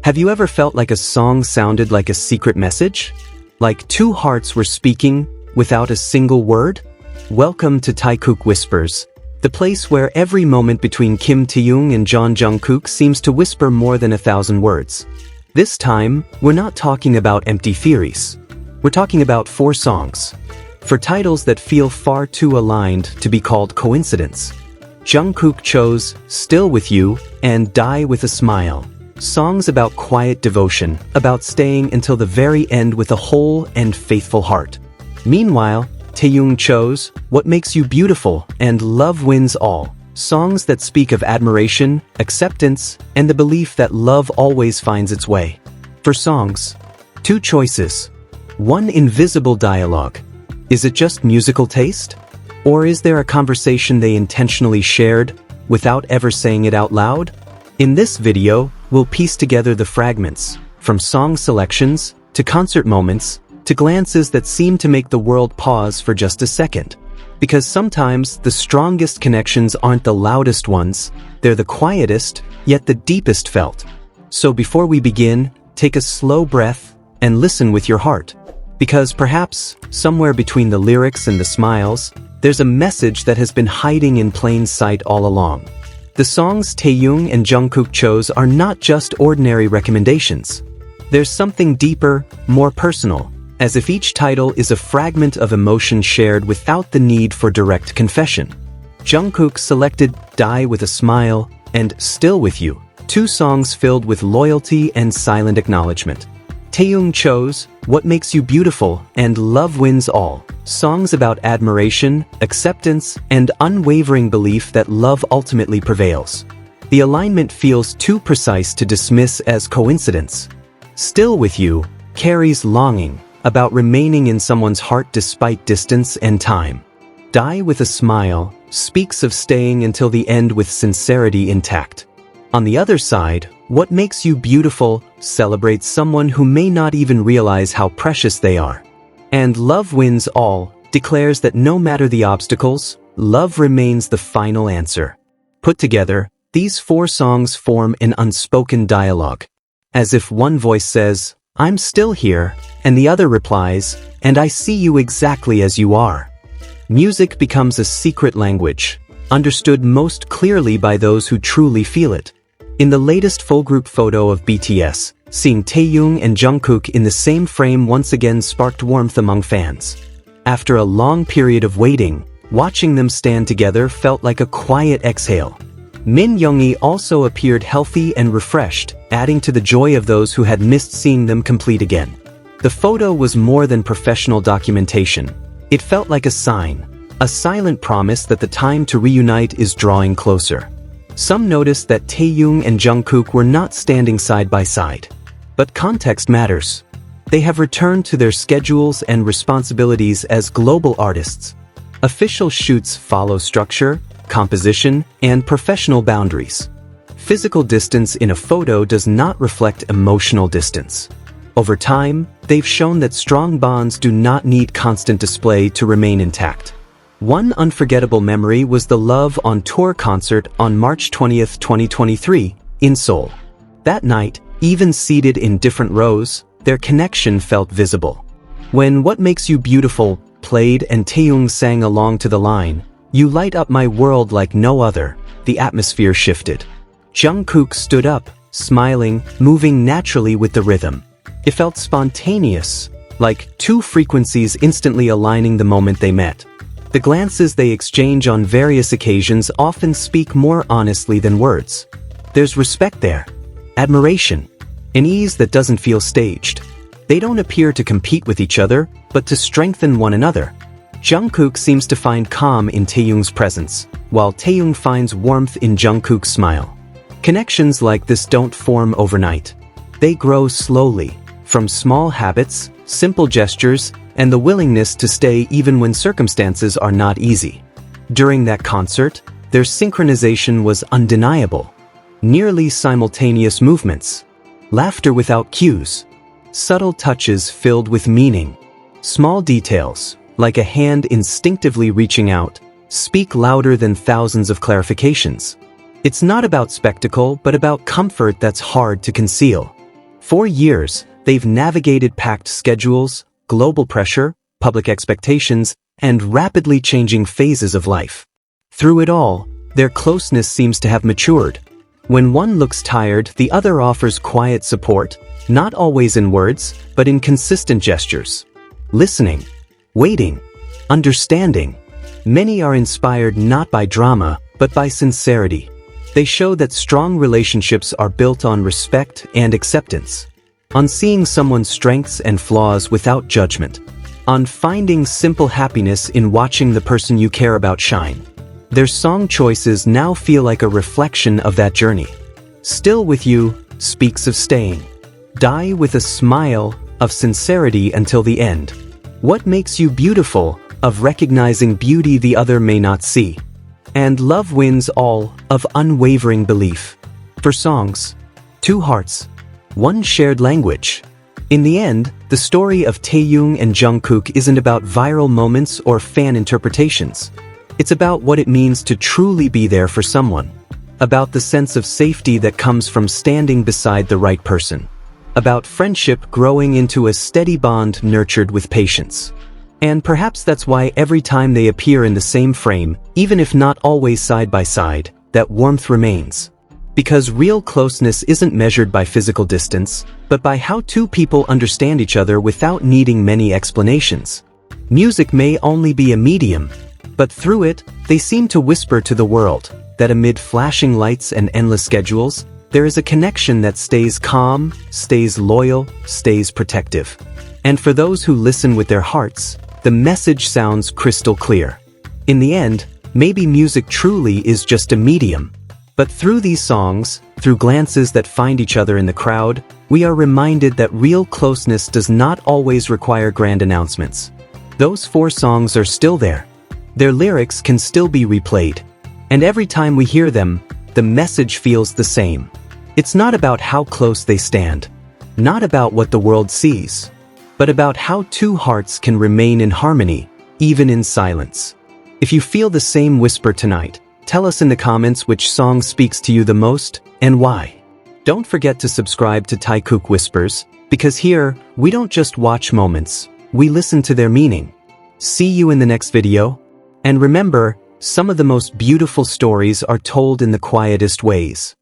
Have you ever felt like a song sounded like a secret message? Like two hearts were speaking without a single word? Welcome to Taekook Whispers, the place where every moment between Kim Taehyung and Jungkook seems to whisper more than 1,000 words. This time, we're not talking about empty theories. We're talking about 4 songs. For titles that feel far too aligned to be called coincidence. Jungkook chose Still With You and Die With a Smile. Songs about quiet devotion, about staying until the very end with a whole and faithful heart. Meanwhile, Taehyung chose What Makes You Beautiful and Love Wins All. Songs that speak of admiration, acceptance, and the belief that love always finds its way. For songs, 2 choices. 1 invisible dialogue. Is it just musical taste? Or is there a conversation they intentionally shared without ever saying it out loud? In this video, we'll piece together the fragments, from song selections, to concert moments, to glances that seem to make the world pause for just a second. Because sometimes the strongest connections aren't the loudest ones, they're the quietest, yet the deepest felt. So before we begin, take a slow breath and listen with your heart. Because perhaps, somewhere between the lyrics and the smiles, there's a message that has been hiding in plain sight all along. The songs Taehyung and Jungkook chose are not just ordinary recommendations. There's something deeper, more personal, as if each title is a fragment of emotion shared without the need for direct confession. Jungkook selected Die With a Smile and Still With You, 2 songs filled with loyalty and silent acknowledgement. Taehyung chose What Makes You Beautiful and Love Wins All, songs about admiration, acceptance, and unwavering belief that love ultimately prevails. The alignment feels too precise to dismiss as coincidence. Still With You carries longing, about remaining in someone's heart despite distance and time. Die With a Smile speaks of staying until the end with sincerity intact. On the other side, What Makes You Beautiful celebrates someone who may not even realize how precious they are. And Love Wins All declares that no matter the obstacles, love remains the final answer. Put together, these 4 songs form an unspoken dialogue. As if one voice says, I'm still here, and the other replies, and I see you exactly as you are. Music becomes a secret language, understood most clearly by those who truly feel it. In the latest full group photo of BTS, seeing Taehyung and Jungkook in the same frame once again sparked warmth among fans. After a long period of waiting, watching them stand together felt like a quiet exhale. Min Youngi also appeared healthy and refreshed, adding to the joy of those who had missed seeing them complete again. The photo was more than professional documentation. It felt like a sign, a silent promise that the time to reunite is drawing closer. Some noticed that Taehyung and Jungkook were not standing side by side. But context matters. They have returned to their schedules and responsibilities as global artists. Official shoots follow structure, composition, and professional boundaries. Physical distance in a photo does not reflect emotional distance. Over time, they've shown that strong bonds do not need constant display to remain intact. One unforgettable memory was the Love on Tour concert on March 20, 2023, in Seoul. That night, even seated in different rows, their connection felt visible. When What Makes You Beautiful played and Taehyung sang along to the line, You Light Up My World Like No Other, the atmosphere shifted. Jungkook stood up, smiling, moving naturally with the rhythm. It felt spontaneous, like 2 frequencies instantly aligning the moment they met. The glances they exchange on various occasions often speak more honestly than words. There's respect there, admiration, an ease that doesn't feel staged. They don't appear to compete with each other, but to strengthen one another. Jungkook seems to find calm in Taehyung's presence, while Taehyung finds warmth in Jungkook's smile. Connections like this don't form overnight. They grow slowly, from small habits, simple gestures, and the willingness to stay even when circumstances are not easy. During that concert, their synchronization was undeniable. Nearly simultaneous movements, laughter without cues, subtle touches filled with meaning. Small details, like a hand instinctively reaching out, speak louder than thousands of clarifications. It's not about spectacle, but about comfort that's hard to conceal. For years, they've navigated packed schedules, global pressure, public expectations, and rapidly changing phases of life. Through it all, their closeness seems to have matured. When one looks tired, the other offers quiet support, not always in words, but in consistent gestures. Listening, waiting, understanding. Many are inspired not by drama, but by sincerity. They show that strong relationships are built on respect and acceptance, on seeing someone's strengths and flaws without judgment, on finding simple happiness in watching the person you care about shine. Their song choices now feel like a reflection of that journey. Still With You speaks of staying. Die with a smile, of sincerity until the end. What Makes You Beautiful, of recognizing beauty the other may not see. And Love Wins All, of unwavering belief. For songs, two hearts, one shared language. In the end, the story of Taehyung and Jungkook isn't about viral moments or fan interpretations. It's about what it means to truly be there for someone. About the sense of safety that comes from standing beside the right person. About friendship growing into a steady bond nurtured with patience. And perhaps that's why every time they appear in the same frame, even if not always side by side, that warmth remains. Because real closeness isn't measured by physical distance, but by how two people understand each other without needing many explanations. Music may only be a medium, but through it, they seem to whisper to the world that amid flashing lights and endless schedules, there is a connection that stays calm, stays loyal, stays protective. And for those who listen with their hearts, the message sounds crystal clear. In the end, maybe music truly is just a medium. But through these songs, through glances that find each other in the crowd, we are reminded that real closeness does not always require grand announcements. Those four songs are still there. Their lyrics can still be replayed. And every time we hear them, the message feels the same. It's not about how close they stand, not about what the world sees, but about how two hearts can remain in harmony, even in silence. If you feel the same whisper tonight, tell us in the comments which song speaks to you the most and why. Don't forget to subscribe to Taekook Whispers, because here, we don't just watch moments, we listen to their meaning. See you in the next video. And remember, some of the most beautiful stories are told in the quietest ways.